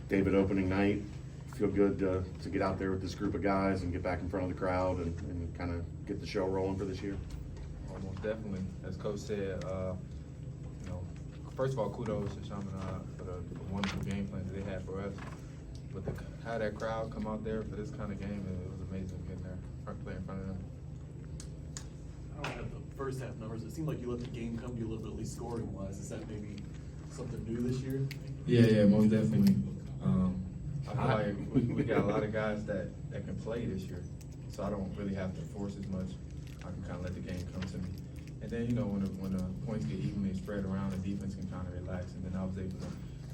David, opening night, feel good to get out there with this group of guys and get back in front of the crowd and kind of get the show rolling for this year? Most definitely. As Coach said, first of all, kudos to Chaminade for the wonderful game plan that they had for us. But to have that crowd come out there for this kind of game, it was amazing getting there, playing in front of them. I don't have the first half numbers. It seemed like you let the game come to you a little bit, at least scoring wise. Is that maybe something new this year? Yeah, most definitely. I feel like we got a lot of guys that can play this year, so I don't really have to force as much. I can kind of let the game come to me. And then, when the points get evenly spread around, the defense can kind of relax, and then I was able to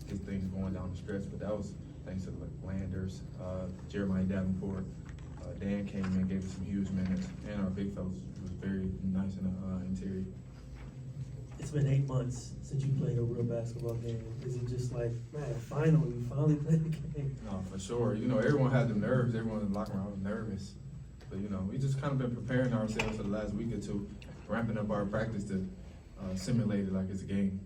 get things going down the stretch. But that was thanks to Landers, Jeremiah Davenport, Dan came in, gave us some huge minutes, and our big fellas was very nice in the interior. It's been 8 months since you played a real basketball game. Is it just like, man, finally played the game? No, for sure. Everyone had the nerves. Everyone in the locker room was nervous. But, we just kind of been preparing ourselves for the last week or two, ramping up our practice to simulate it like it's a game.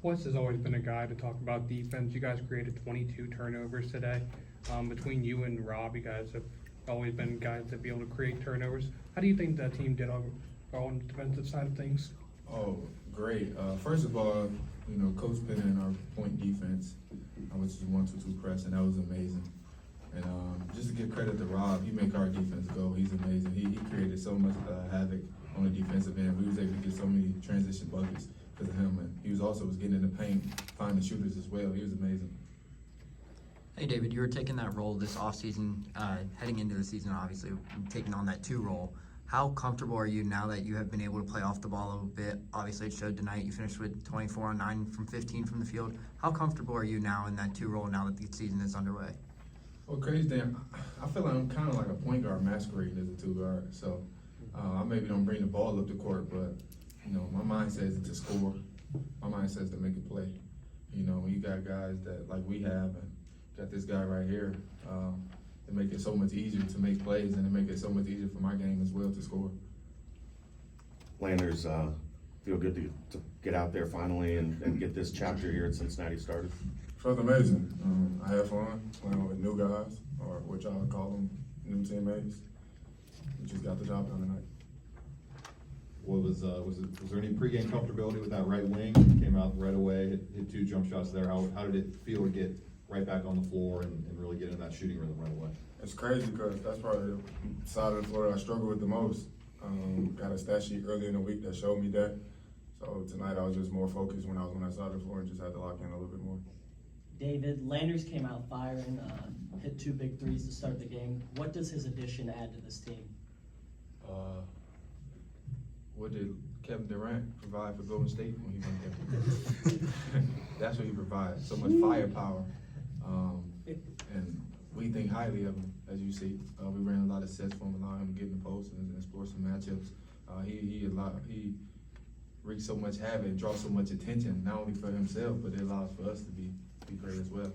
Wes has always been a guy to talk about defense. You guys created 22 turnovers today. Between you and Rob, you guys have always been guys that be able to create turnovers. How do you think that team did on the defensive side of things? Oh, great. First of all, Coach put in our point defense, which is 1-2-2 press, and that was amazing. And just to give credit to Rob, he make our defense go. He's amazing. He created so much havoc on the defensive end. We was able to get so many transition buckets because of him, and he was getting in the paint, finding shooters as well. He was amazing. Hey David, you were taking that role this offseason, heading into the season, obviously taking on that 2 role. How comfortable are you now that you have been able to play off the ball a little bit? Obviously, it showed tonight. You finished with 24 on 9 from 15 from the field. How comfortable are you now in that 2 role now that the season is underway? Well, crazy thing, I feel like I'm kind of like a point guard masquerading as a 2 guard. So I maybe don't bring the ball up the court, but my mind says to score. My mind says to make a play. When you got guys that like we have, and got this guy right here, it make it so much easier to make plays, and it make it so much easier for my game as well to score. Landers, feel good to get out there finally and get this chapter here at Cincinnati started? Felt amazing. I had fun playing with new guys, or what y'all call them, new teammates. We just got the job done tonight. What was there any pregame comfortability with that right wing? Came out right away, hit 2 jump shots there. How did it feel to get right back on the floor and really get in that shooting rhythm right away? It's crazy because that's probably the side of the floor that I struggle with the most. Got a stat sheet earlier in the week that showed me that. So tonight I was just more focused when I was on that side of the floor and just had to lock in a little bit more. David, Landers came out firing, hit 2 big threes to start the game. What does his addition add to this team? What did Kevin Durant provide for Golden State when he went there? That's what he provides, so much firepower. And we think highly of him, as you see. We ran a lot of sets for him, allowing him to get in the post and explore some matchups. He wreaks so much havoc, draws so much attention, not only for himself, but it allows for us to be great as well.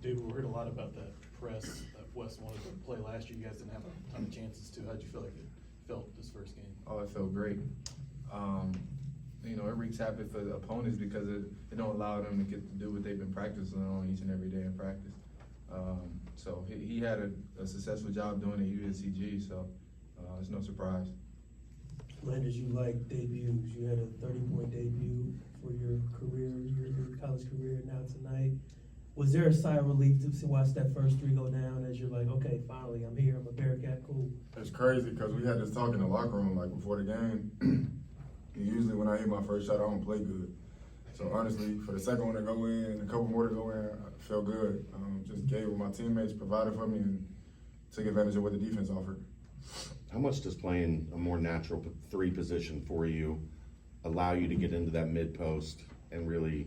David, we heard a lot about that press that Wes wanted to play last year. You guys didn't have a ton of chances to. How'd you feel like it felt this first game? Oh, it felt great. It wreaks havoc for the opponents because it don't allow them to get to do what they've been practicing on each and every day in practice. So he had a successful job doing it at UNCG, so it's no surprise. Landers, you like debuts. You had a 30-point debut for your career, your college career. Now tonight, was there a sigh of relief to watch that first 3 go down as you're like, okay, finally, I'm here, I'm a Bearcat, cool? It's crazy because we had this talk in the locker room like before the game. And usually when I hit my first shot, I don't play good. So honestly, for the second one to go in and a couple more to go in, I felt good. Just gave what my teammates provided for me and took advantage of what the defense offered. How much does playing a more natural 3 position for you allow you to get into that mid post and really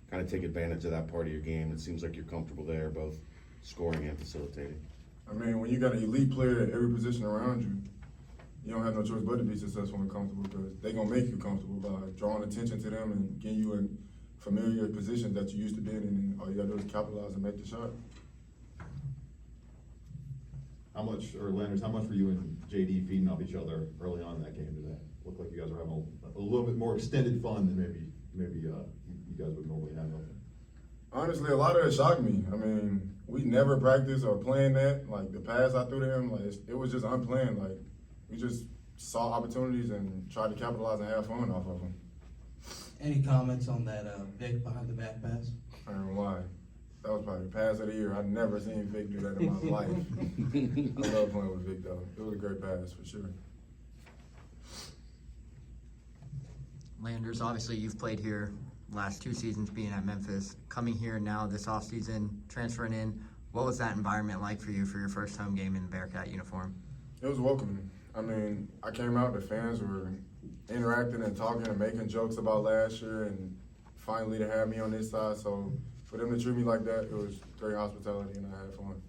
kind of take advantage of that part of your game? It seems like you're comfortable there, both scoring and facilitating. I mean, when you got an elite player at every position around you, you don't have no choice but to be successful and comfortable because they're going to make you comfortable by drawing attention to them and getting you in familiar positions that you used to be in, and all you got to do is capitalize and make the shot. Landers, how much were you and JD feeding off each other early on in that game today? Looked like you guys were having a little bit more extended fun than maybe you guys would normally have. Honestly, a lot of it shocked me. I mean, we never practiced or planned that. Like the pass I threw to him, like it was just unplanned. Like we just saw opportunities and tried to capitalize and have fun off of them. Any comments on that Vic behind the back pass? I don't know why. That was probably the pass of the year. I've never seen Vic do that in my life. I love playing with Vic though. It was a great pass for sure. Landers, obviously you've played here last 2 seasons being at Memphis. Coming here now this offseason, transferring in, what was that environment like for you for your first home game in the Bearcat uniform? It was welcoming. I mean, I came out, the fans were interacting and talking and making jokes about last year, and finally to have me on this side. So for them to treat me like that, it was great hospitality, and I had fun.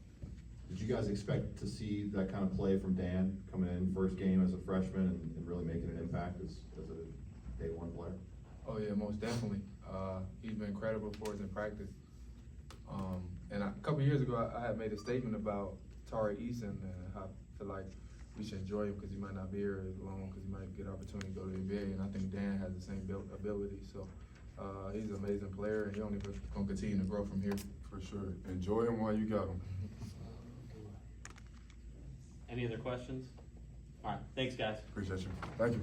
Did you guys expect to see that kind of play from Dan coming in first game as a freshman and really making an impact as a day one player? Oh yeah, most definitely. He's been incredible for us in practice. And a couple years ago, I had made a statement about Tari Eason and how I feel like we should enjoy him because he might not be here as long because he might get opportunity to go to the NBA. And I think Dan has the same ability. So he's an amazing player, and he's only going to continue to grow from here. For sure. Enjoy him while you got him. Any other questions? All right, thanks, guys. Appreciate you. Thank you.